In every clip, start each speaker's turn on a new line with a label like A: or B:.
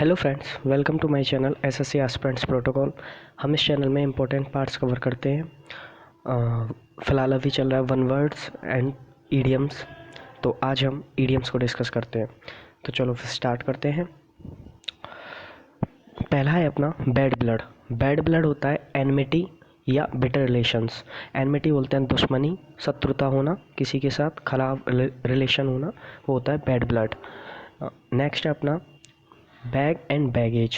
A: Hello friends, welcome to my channel SSC aspirants protocol. हम इस channel में important parts cover करते हैं। फ़िलहाल अभी चल रहा है वन वर्ड्स एंड ईडियम्स, तो आज हम ईडियम्स को डिस्कस करते हैं। तो चलो फिर स्टार्ट करते हैं। पहला है अपना बैड ब्लड। बैड ब्लड होता है एनमिटी या बिटर रिलेशंस। एनमिटी बोलते हैं दुश्मनी, शत्रुता होना, किसी के साथ खराब रिलेशन होना, वो होता है बैड ब्लड। नेक्स्ट है अपना बैग एंड बैगेज।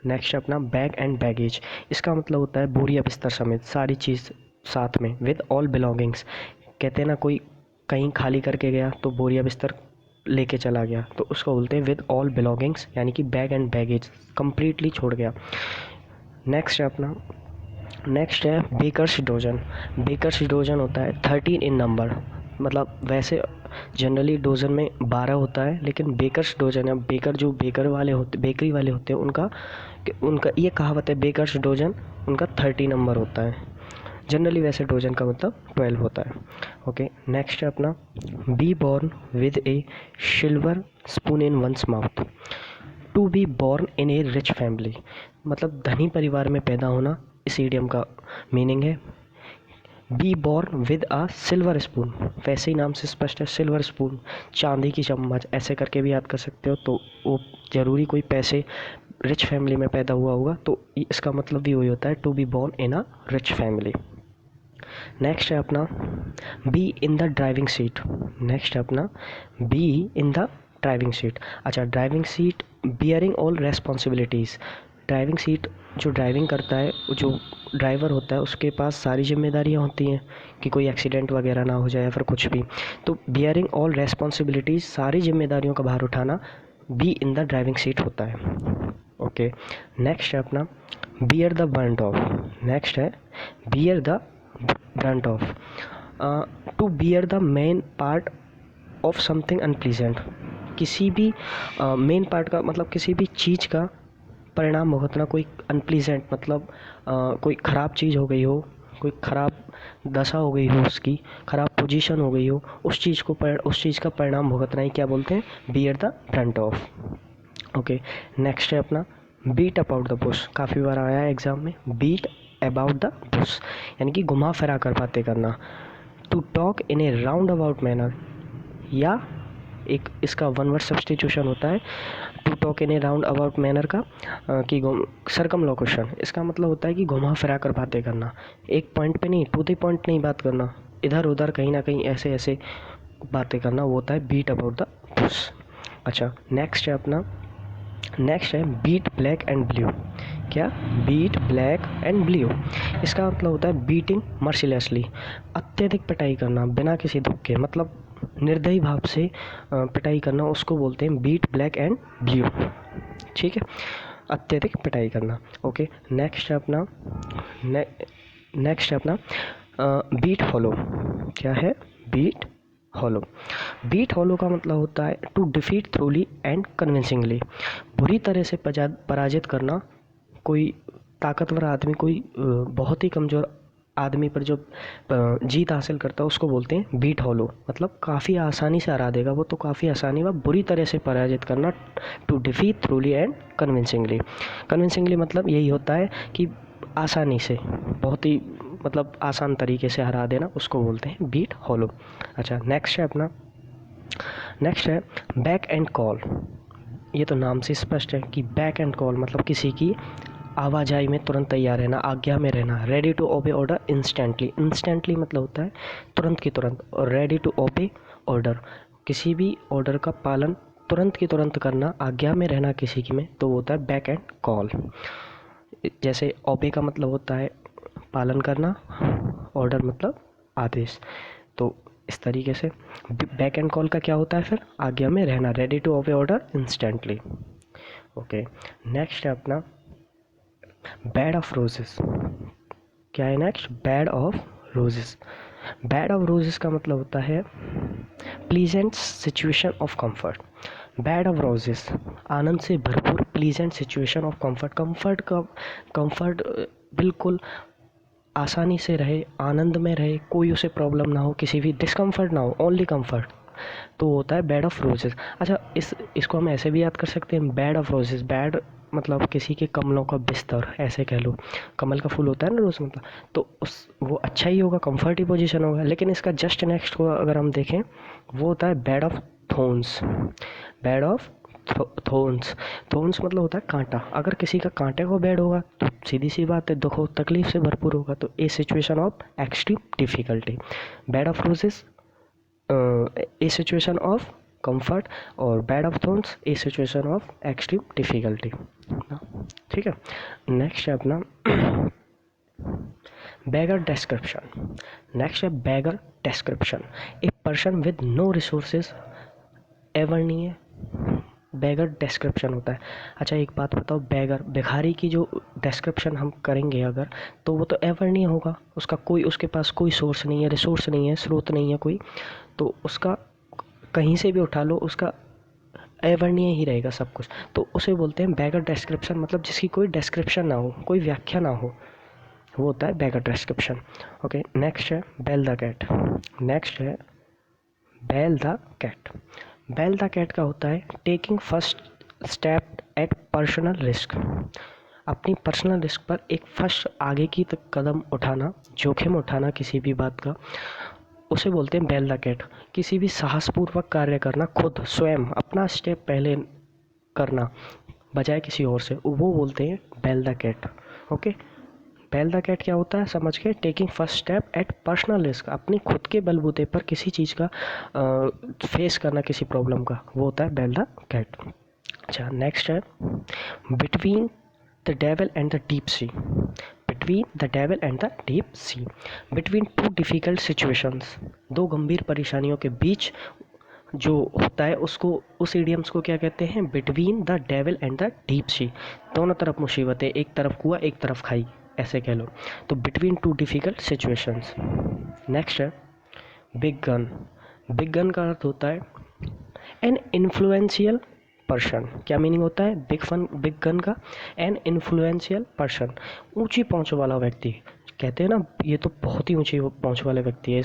A: नेक्स्ट अपना बैग एंड बैगेज, इसका मतलब होता है बोरिया बिस्तर समेत सारी चीज़ साथ में, विद ऑल बिलोंगिंग्स। कहते हैं ना, कोई कहीं खाली करके गया तो बोरिया बिस्तर लेके चला गया, तो उसको बोलते हैं विद ऑल बिलोंगिंग्स, यानी कि बैग एंड बैगेज कंप्लीटली छोड़ गया। नेक्स्ट है बेकर्स डोजन। बेकर्स डोजन होता है 13 इन नंबर। मतलब वैसे जनरली डोजन में 12 होता है, लेकिन बेकर्स डोजन है, बेकर जो बेकरी वाले होते हैं उनका ये कहावत है, बेकर्स डोजन उनका 30 नंबर होता है। जनरली वैसे डोजन का मतलब 12 होता है। ओके, नेक्स्ट है अपना be born with a silver spoon in one's mouth. To be born in a rich family, मतलब धनी परिवार में पैदा होना, इस इडियम का मीनिंग है। Be born with a silver spoon, वैसे ही नाम से स्पष्ट है, सिल्वर स्पून, चांदी की चम्मच, ऐसे करके भी याद कर सकते हो। तो वो ज़रूरी कोई पैसे रिच फैमिली में पैदा हुआ होगा, तो इसका मतलब भी वही होता है, to be born in a rich family. Next है अपना be in the driving seat. Next है अपना be in the driving seat. अच्छा, driving seat bearing all responsibilities. Driving seat, जो ड्राइविंग करता है, जो ड्राइवर होता है, उसके पास सारी जिम्मेदारियां होती हैं कि कोई एक्सीडेंट वगैरह ना हो जाए या फिर कुछ भी। तो बियरिंग ऑल रेस्पॉन्सिबिलिटीज़, सारी जिम्मेदारियों का भार उठाना, be in the driving seat होता है। ओके, नेक्स्ट है अपना bear the brunt of. Next है bear the brunt of. To bear the main part of something unpleasant. किसी भी मेन पार्ट का मतलब किसी भी चीज़ का परिणाम भुगतना, कोई अनप्लीजेंट मतलब कोई ख़राब चीज़ हो गई हो, कोई ख़राब दशा हो गई हो, उसकी ख़राब पोजीशन हो गई हो, उस चीज़ का परिणाम भुगतना ही क्या बोलते हैं, beer the brunt of. Okay, next है अपना बीट अबाउट द बुश। काफ़ी बार आया है एग्ज़ाम में, बीट अबाउट द बुश, यानी कि घुमा फिरा कर बातें करना। To talk in a round about manner, या एक इसका वन वर्ड सब्स्टिट्यूशन होता है to talk in a round about manner का, कि सर्कमलोकेशन। इसका मतलब होता है कि घुमा फिरा कर बातें करना, एक पॉइंट पे नहीं, टू द पॉइंट नहीं बात करना, इधर उधर कहीं ना कहीं ऐसे ऐसे बातें करना, वो होता है बीट अबाउट द बुश। अच्छा, नेक्स्ट है बीट ब्लैक एंड ब्लू। क्या? बीट ब्लैक एंड ब्लू, इसका मतलब होता है बीटिंग मर्सिलेसली, अत्यधिक पिटाई करना बिना किसी दुख के, मतलब निर्दयी भाव से पिटाई करना, उसको बोलते हैं बीट ब्लैक एंड ब्लू। ठीक है, अत्यधिक पिटाई करना। ओके, नेक्स्ट है अपना बीट हॉलो। क्या है? Beat hollow. बीट हॉलो का मतलब होता है to defeat thoroughly and convincingly, बुरी तरह से पराजित करना। कोई ताकतवर आदमी, कोई बहुत ही कमज़ोर आदमी पर जो जीत हासिल करता है, उसको बोलते हैं बीट हॉलो। मतलब काफ़ी आसानी से हरा देगा वो, तो काफ़ी आसानी व बुरी तरह से पराजित करना। To defeat thoroughly and convincingly. Convincingly मतलब यही होता है कि आसानी से, बहुत ही मतलब आसान तरीके से हरा देना, उसको बोलते हैं बीट हॉलो। अच्छा, नेक्स्ट है बैक एंड कॉल। ये तो नाम से स्पष्ट है कि बैक एंड कॉल मतलब किसी की आवाजाही में तुरंत तैयार रहना, आज्ञा में रहना। Ready to obey order instantly. Instantly मतलब होता है तुरंत की तुरंत, और रेडी टू ओबे ऑर्डर, किसी भी ऑर्डर का पालन तुरंत की तुरंत करना, आज्ञा में रहना किसी की में, तो वो होता है बैक एंड कॉल। जैसे ओबे का मतलब होता है पालन करना, ऑर्डर मतलब आदेश। तो इस तरीके से बैक एंड कॉल का क्या होता है फिर, आज्ञा में रहना, ready to obey order instantly. Okay, next है अपना बेड ऑफ रोजेस। क्या है next? Bed of roses. Bed of roses का मतलब होता है pleasant situation of comfort. Bed of roses, आनंद से भरपूर pleasant situation of comfort. Comfort बिल्कुल आसानी से रहे, आनंद में रहे, कोई उसे प्रॉब्लम ना हो, किसी भी डिस्कम्फर्ट ना हो, ओनली कंफर्ट, तो होता है बेड ऑफ रोजेस। अच्छा, इसको हम ऐसे भी याद कर सकते हैं, बेड ऑफ रोजेस। बेड मतलब किसी के कमलों का बिस्तर, ऐसे कह लो। कमल का फूल होता है ना रोज, मतलब तो उस वो अच्छा ही होगा, कंफर्टी पोजीशन होगा। लेकिन इसका जस्ट नेक्स्ट को अगर हम देखें, वो होता है bed of thorns. Bed of thorns. Thorns मतलब होता है कांटा। अगर किसी का कांटे को बेड होगा तो सीधी सी बात है, दुख तकलीफ से भरपूर होगा। तो a situation of extreme difficulty. Bed of roses a situation of comfort, और bed of thorns a situation of extreme difficulty. ठीक है, नेक्स्ट है अपना beggar description. नेक्स्ट है beggar description. A person with no resources ever नहीं है, beggar description होता है। अच्छा एक बात बताओ, बेगर भिखारी की जो डिस्क्रिप्शन हम करेंगे अगर, तो वो तो एवर नहीं होगा, उसका कोई, उसके पास कोई सोर्स नहीं है, रिसोर्स नहीं है, स्रोत नहीं है कोई, तो उसका कहीं से भी उठा लो उसका एवर्णीय ही रहेगा सब कुछ। तो उसे बोलते हैं बेगर डिस्क्रिप्शन, मतलब जिसकी कोई डिस्क्रिप्शन ना हो, कोई व्याख्या ना हो, वो होता है बेगर डिस्क्रिप्शन। ओके, नेक्स्ट है बेल द कैट। नेक्स्ट है bell the cat. Bell the cat का होता है taking first step at personal risk. अपनी पर्सनल रिस्क पर एक फर्स्ट आगे की तक कदम उठाना, जोखिम उठाना किसी भी बात का, उसे बोलते हैं बेल द कैट। किसी भी साहसपूर्वक कार्य करना, खुद स्वयं अपना स्टेप पहले करना बजाय किसी और से, वो बोलते हैं bell the cat. Okay, bell the cat क्या होता है समझ के, taking first step at personal risk, अपनी खुद के बलबूते पर किसी चीज़ का फेस करना, किसी प्रॉब्लम का, वो होता है बेल द कैट। अच्छा नेक्स्ट है between the devil and the deep sea. Between the devil and the deep sea, between too difficult situations, दो गंभीर परेशानियों के बीच जो होता है उसको, उस इडियम्स को क्या कहते हैं, between the devil and the deep sea. दोनों तरफ मुसीबतें, एक तरफ कुआं एक तरफ खाई, ऐसे कह लो। तो between too difficult situations. Next है बिग गन। बिग गन का अर्थ होता है एन इन्फ्लुएंशियल पर्सन। क्या मीनिंग होता है बिग गन का, एन इन्फ्लुएंशियल पर्सन, ऊंची पहुंच वाला व्यक्ति। कहते हैं ना ये तो बहुत ही ऊंची पहुंच वाले व्यक्ति है,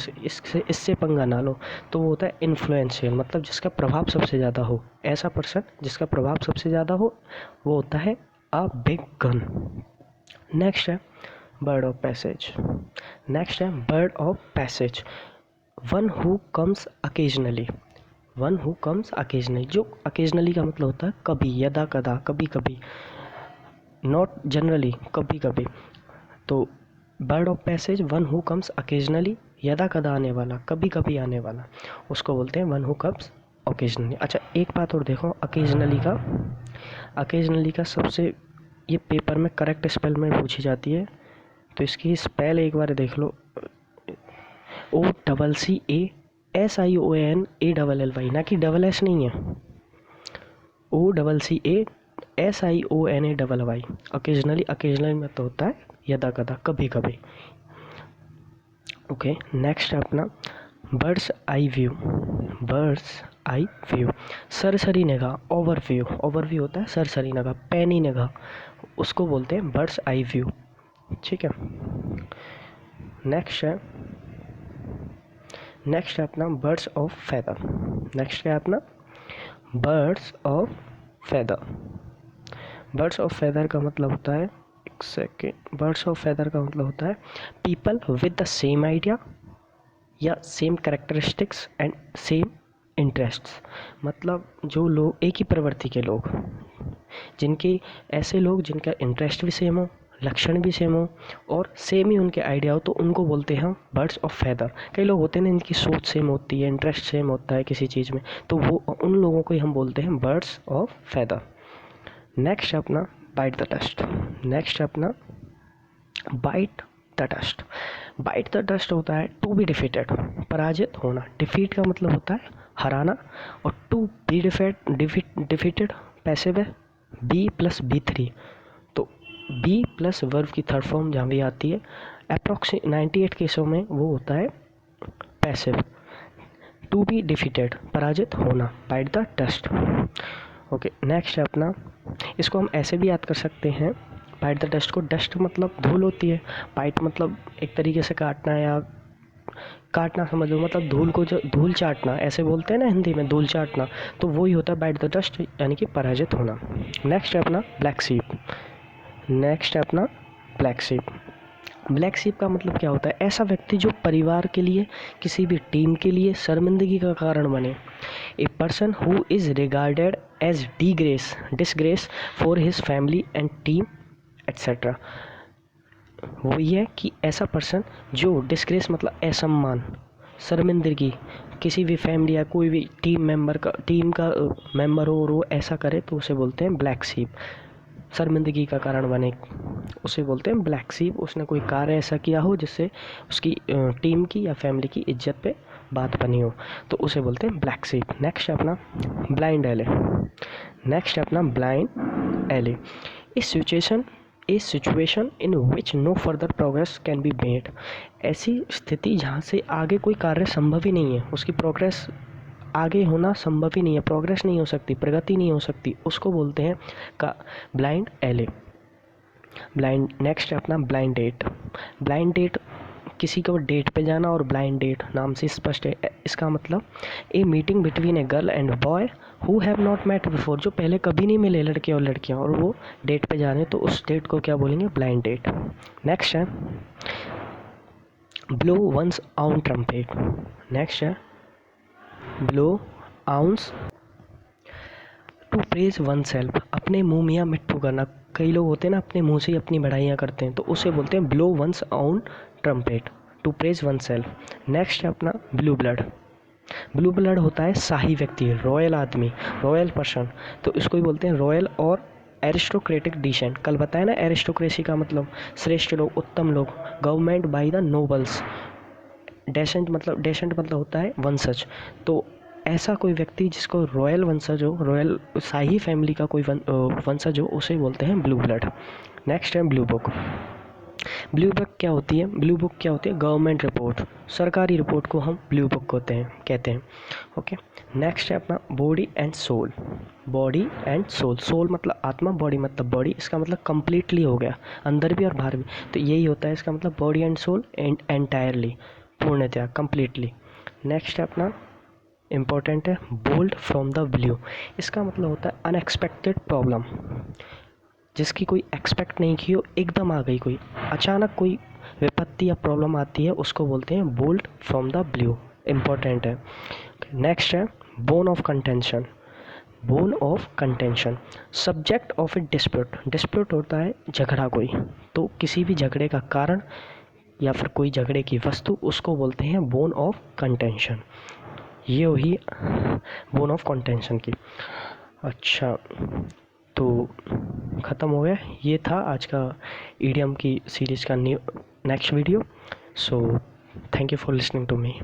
A: इससे पंगा ना लो, तो वो होता है इन्फ्लुएंशियल, मतलब जिसका प्रभाव सबसे ज़्यादा हो। ऐसा पर्सन जिसका प्रभाव सबसे ज़्यादा हो, वो होता है अ बिग गन। नेक्स्ट है बर्ड ऑफ पैसेज। नेक्स्ट है bird of passage, one who comes occasionally. One who comes occasionally, जो अकेजनली का मतलब होता है कभी, यदा कदा, कभी कभी, नॉट जनरली, कभी कभी। तो bird of passage one who comes occasionally, यदा कदा आने वाला, कभी कभी आने वाला, उसको बोलते हैं वन हु कम्स ओकेजनली। अच्छा एक बात और देखो, अकेजनली का सबसे, ये पेपर में करेक्ट स्पेल में पूछी जाती है, तो इसकी स्पेल एक बार देख लो, OCCASIONALLY, ना कि डबल एस नहीं है, OCCASIONALLY। अकेजनली, अकेजनली में तो होता है यदा कदा, कभी कभी। ओके, नेक्स्ट है अपना bird's eye view. Bird's eye view, सरसरी निगाह, ओवरव्यू। ओवरव्यू होता है सरसरी निगाह, पैनी निगाह, उसको बोलते हैं बर्ड्स आई व्यू। ठीक है, नेक्स्ट है अपना बर्ड्स ऑफ फेदर। नेक्स्ट क्या है अपना birds of feather. Birds of feather का मतलब होता है, एक सेकेंड, बर्ड्स ऑफ फेदर का मतलब होता है people with the same idea या same characteristics and same interests. मतलब जो लोग, एक ही प्रवृत्ति के लोग, जिनके, ऐसे लोग जिनका इंटरेस्ट भी सेम हो, लक्षण भी सेम हो, और सेम ही उनके आइडिया हो, तो उनको बोलते हैं बर्ड्स ऑफ फेदर। कई लोग होते हैं ना, इनकी सोच सेम होती है, इंटरेस्ट सेम होता है किसी चीज़ में, तो वो, उन लोगों को ही हम बोलते हैं बर्ड्स ऑफ फेदर। नेक्स्ट अपना बाइट द डस्ट। नेक्स्ट अपना bite the dust. Bite the dust होता है टू बी डिफीटेड, पराजित होना। डिफीट का मतलब होता है हराना, और टू बी डिफीटेड पैसिव है, बी प्लस B3, तो बी प्लस वर्ब की थर्ड फॉर्म जहाँ भी आती है, अप्रॉक्सी 98 केसों में वो होता है पैसिव। टू बी डिफीटेड, पराजित होना, bite the dust. Okay, next है अपना, इसको हम ऐसे भी याद कर सकते हैं, बाइट द डस्ट को, डस्ट मतलब धूल होती है, बाइट मतलब एक तरीके से काटना या काटना समझ लो, मतलब धूल को जो धूल चाटना ऐसे बोलते हैं ना हिंदी में, धूल चाटना, तो वही होता है बाइट द डस्ट, यानी कि पराजित होना। नेक्स्ट है अपना ब्लैक शीप। नेक्स्ट है अपना ब्लैक शीप। ब्लैक शीप का मतलब क्या होता है? ऐसा व्यक्ति जो परिवार के लिए, किसी भी टीम के लिए शर्मिंदगी का कारण बने। A person who is regarded as disgrace for his family and team etcetera. वो ये है कि ऐसा पर्सन जो डिस्ग्रेस मतलब असम्मान, शर्मिंदगी किसी भी फैमिली या कोई भी टीम का मेंबर हो और वो ऐसा करे तो उसे बोलते हैं ब्लैक शीप। शर्मिंदगी का कारण बने उसे बोलते हैं ब्लैक शीप। उसने कोई कार्य ऐसा किया हो जिससे उसकी टीम की या फैमिली की इज्जत पे बात बनी हो, तो उसे बोलते हैं ब्लैक शीप। नेक्स्ट है अपना ब्लाइंड एले। नेक्स्ट है अपना ब्लाइंड एले। इस situation in which no further progress can be made. ऐसी स्थिति जहाँ से आगे कोई कार्य संभव ही नहीं है, उसकी प्रोग्रेस आगे होना संभव ही नहीं है, प्रोग्रेस नहीं हो सकती, प्रगति नहीं हो सकती, उसको बोलते हैं का ब्लाइंड एले। ब्लाइंड। नेक्स्ट है अपना ब्लाइंड डेट। ब्लाइंड डेट किसी को डेट पे जाना, और ब्लाइंड डेट नाम से स्पष्ट है। इसका मतलब a meeting between a girl and boy who have not met before, जो पहले कभी नहीं मिले लड़के और लड़कियां और वो डेट पे जा रहे हैं, तो उस डेट को क्या बोलेंगे? Blind date. नेक्स्ट है blow once on trumpet. Next है blow ounce to praise one self. अपने मुंह मियाँ मिट्ठू करना। कई लोग होते हैं ना अपने मुंह से ही अपनी बढ़ाइयाँ करते हैं, तो उसे बोलते हैं blow once on trumpet to praise one self. Next है अपना ब्लू ब्लड। ब्लू ब्लड होता है शाही व्यक्ति, रॉयल आदमी, रॉयल पर्सन, तो इसको ही बोलते हैं रॉयल और एरिस्टोक्रेटिक डिसेंट। कल बताया ना एरिस्टोक्रेसी का मतलब श्रेष्ठ लोग, उत्तम लोग, government by the nobles. Descent मतलब होता है वंशज, तो ऐसा कोई व्यक्ति जिसको रॉयल वंशज हो, रॉयल शाही फैमिली का कोई वंशज हो, उसे बोलते हैं ब्लू ब्लड। नेक्स्ट है ब्लू बुक। ब्लू बुक क्या होती है? ब्लू बुक क्या होती है? गवर्नमेंट रिपोर्ट, सरकारी रिपोर्ट को हम ब्लू बुक कहते हैं। ओके। नेक्स्ट है अपना body and soul. Body and soul. Soul मतलब आत्मा, बॉडी मतलब बॉडी, इसका मतलब कंप्लीटली हो गया, अंदर भी और बाहर भी, तो यही होता है इसका मतलब body and soul and entirely, पूर्णतया, कंप्लीटली। नेक्स्ट है अपना इम्पोर्टेंट है बोल्ड फ्रॉम द ब्लू। इसका मतलब होता है अनएक्सपेक्टेड प्रॉब्लम, जिसकी कोई एक्सपेक्ट नहीं की हो, एकदम आ गई, कोई अचानक कोई विपत्ति या प्रॉब्लम आती है, उसको बोलते हैं bolt from the blue. Important है। नेक्स्ट है bone of contention. Bone of contention, subject of a dispute. Dispute होता है झगड़ा कोई, तो किसी भी झगड़े का कारण या फिर कोई झगड़े की वस्तु, उसको बोलते हैं बोन ऑफ कंटेंशन। ये हुई बोन ऑफ कंटेंशन की। अच्छा, तो ख़त्म हो गया। ये था आज का ईडियम की सीरीज़ का next video. So thank you for listening to me.